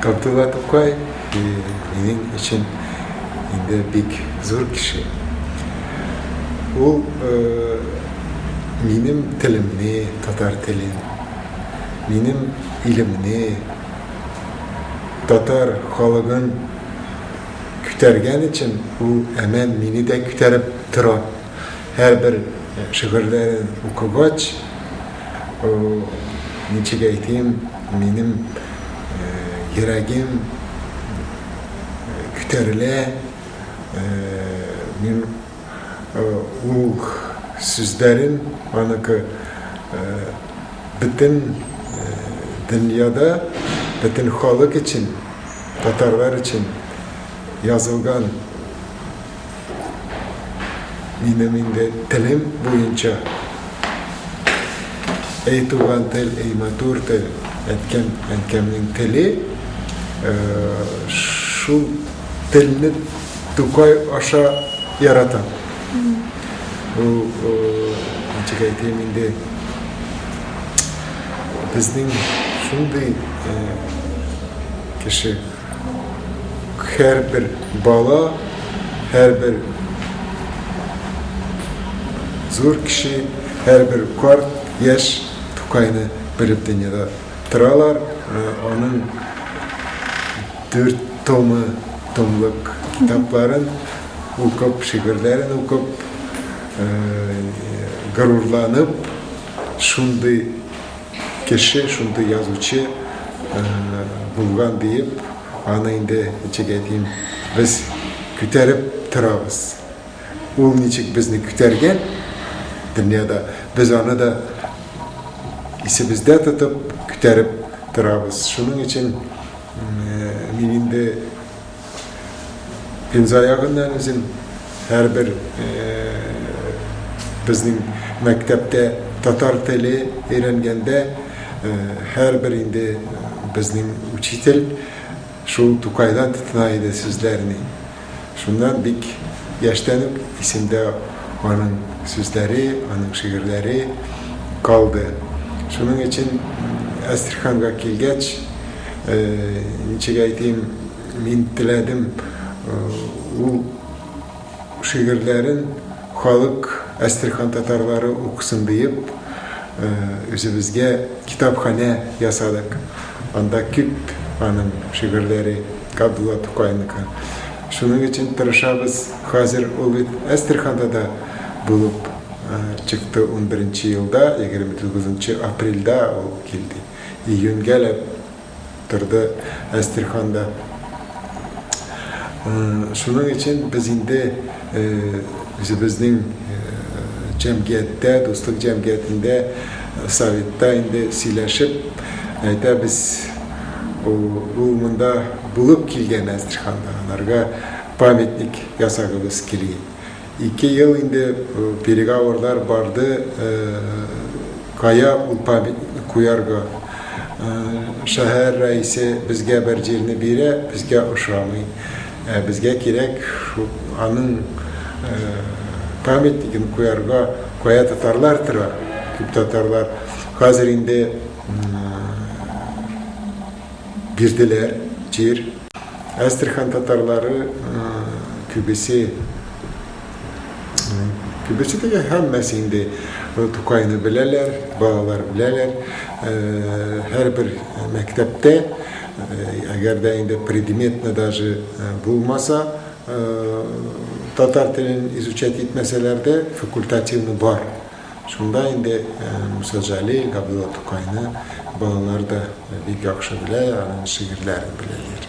Abdullah Tokay benim için indi bek zor kişi. O benim tilimni, Tatar tilin, benim ilimni, Tatar halkın kütergen için o hemen beni de küterip tura. Her bir şiirlerin okugaç, niçik aytayım, benim yüreğim küterile, men o sözlerin anakı bütün dünyada, bütün halk için, Tatarlar için yazılgan benim tilim boyunca ey tuğan til, ey matur til, etkemnin tili şu tilini Tokay aşağı yaratan. O açık aytayım indi bizning şunday kişi her bir bala, her bir zor kişi, her bir kart yaş Tokay'ını bilip dünyada tıralar. Onun 4 tomluk kitapların okup, şiirlerin okup, gururlanıp, şunday kişi, şunday yazıcı bulgan deyip, ana indi çekeyim, biz küterip tıravız. Ol niçik bizni kütergen, dünyada biz onu da isimizde tutup küterip tıravız. Şunun için benim de penzayağından bizim her bir bizim mektepte Tatar tili öğrengende her birinde bizim uçitel şu Tokay'dan tutunaydı sözlerini. Şundan bik yaşlanıp isimde onun sözleri, onun şiirleri kaldı. Şunun için Astrikhan'a kelgeç niçik aytayım, men tiledim o şiirlerin halk Astrikhan Tatarları okusun deyip özümüzge kitapxana yasadık. Onda küp onun şiirleri Abdullah Tokay'nınki. Şunun için tırışabız hazır olup Astrikhan'da da bulup çıktı 11. yılda 29. April'de o geldi. İyun gelip turdu Astrikhan'da. Şunun için biz indi bizning cemiyette, dostluk cemiyetinde Sovet'te indi sileşip ayta biz o munda bulup kelgen Astrikhan'da onlarga pametnik yasagыбыз kiri. 2 yıl indi переговорlar bardı kaya ul pametnik koyarga şehir reisi bizge bir jerini bire, bizge uşamay. Bizge kerek onun pametnikini koyarga koya Tatarlar tıra. Küp Tatarlar hazır indi birdiler jer. Astrikhan Tatarları kübesi de hemmesi indi Tokay'ını bilerler, balalar bilerler. Her bir mektepte eğer de indi predmetni даже bulmasa Tatar tilini изучать etmeseler de fakultativni var. Şunda indi Musa Jalil, Abdullah Tokay'ını balalar da bir yaxşı biler, onun şiirlerini bilerler.